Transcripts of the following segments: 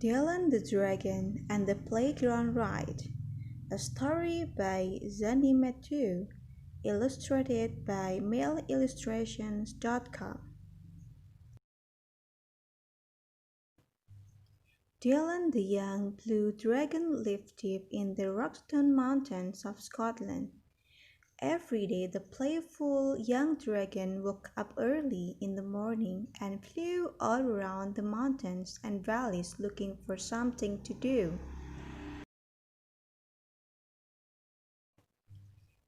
Dylan the Dragon and the Playground Ride, a story by Zani Matthew, illustrated by mailillustrations.com. Dylan the young blue dragon lived deep in the Rockstone Mountains of Scotland. Every day the playful young dragon woke up early in the morning and flew all around the mountains and valleys looking for something to do.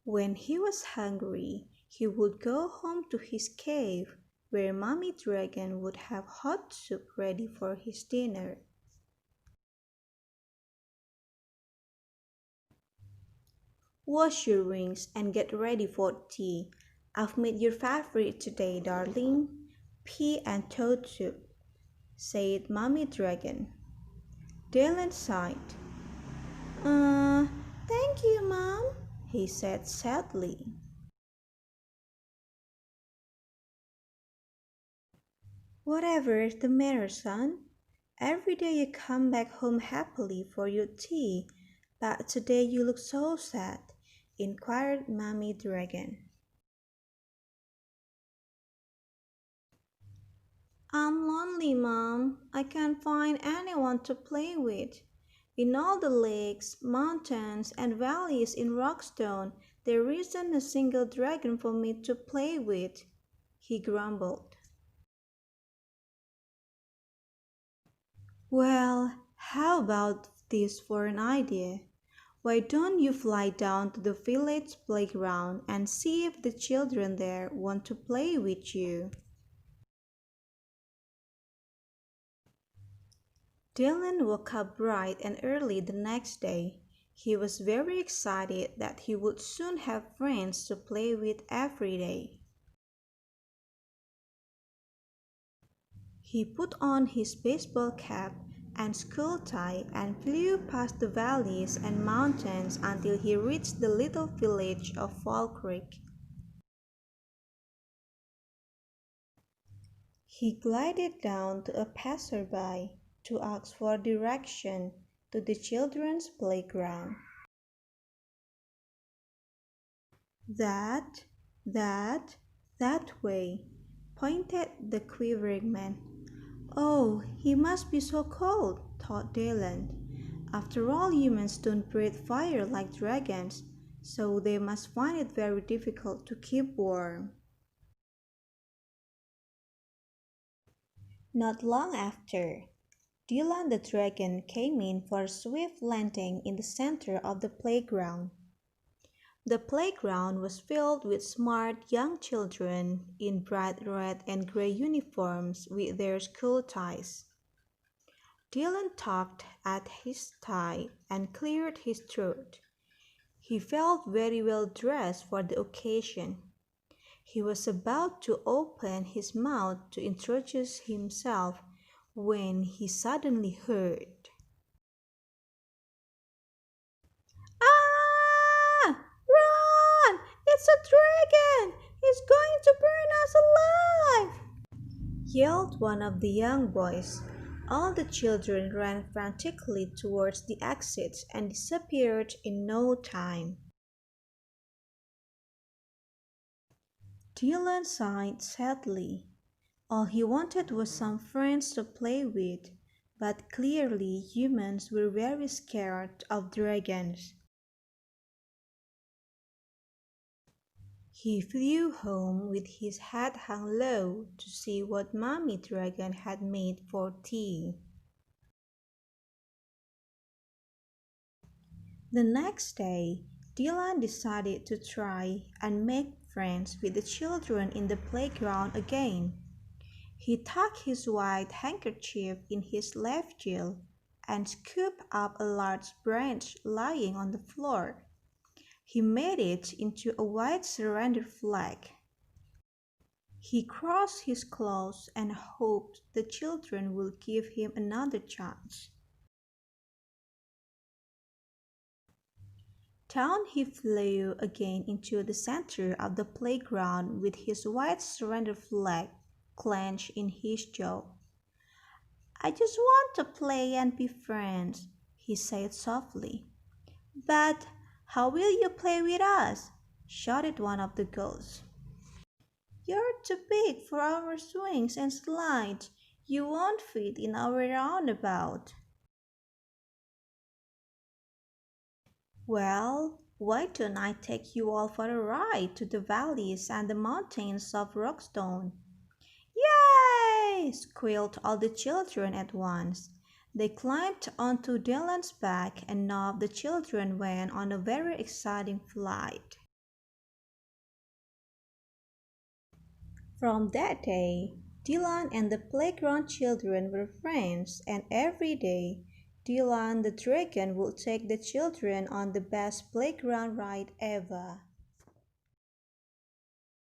When he was hungry, he would go home to his cave, where Mommy Dragon would have hot soup ready for his dinner. Wash your wings and get ready for tea. I've made your favorite today, darling. Pea and toad soup, said Mommy Dragon. Dylan sighed. Uh, thank you, Mom, he said sadly. Whatever's the matter, son? Every day you come back home happily for your tea, but today you look so sad, inquired Mommy Dragon. I'm lonely, Mom. I can't find anyone to play with. In all the lakes, mountains, and valleys in Rockstone, there isn't a single dragon for me to play with, he grumbled. Well, how about this for an idea? Why don't you fly down to the village playground and see if the children there want to play with you? Dylan woke up bright and early the next day. He was very excited that he would soon have friends to play with every day. He put on his baseball cap and school tie and flew past the valleys and mountains until he reached the little village of Fall Creek. He glided down to a passerby to ask for direction to the children's playground. That, that, that way, pointed the quivering man. Oh, he must be so cold, thought Dylan. After all, humans don't breathe fire like dragons, so they must find it very difficult to keep warm. Not long after, Dylan the dragon came in for a swift landing in the center of the playground. The playground was filled with smart young children in bright red and gray uniforms with their school ties. Dylan tugged at his tie and cleared his throat. He felt very well dressed for the occasion. He was about to open his mouth to introduce himself when he suddenly heard, "Ah! Run! It's a dragon! He's going to burn us alive!" yelled one of the young boys. All the children ran frantically towards the exits and disappeared in no time. Dylan sighed sadly. All he wanted was some friends to play with, but clearly humans were very scared of dragons. He flew home with his head hung low to see what Mommy Dragon had made for tea. The next day, Dylan decided to try and make friends with the children in the playground again. He tucked his white handkerchief in his left gill and scooped up a large branch lying on the floor. He made it into a white surrender flag. He crossed his claws and hoped the children would give him another chance. Down he flew again into the center of the playground with his white surrender flag clenched in his jaw. I just want to play and be friends, he said softly. But how will you play with us? Shouted one of the girls. You're too big for our swings and slides. You won't fit in our roundabout. Well, why don't I take you all for a ride to the valleys and the mountains of Rockstone? Yay! Squealed all the children at once. They climbed onto Dylan's back and off the children went on a very exciting flight. From that day, Dylan and the playground children were friends, and every day, Dylan the dragon would take the children on the best playground ride ever.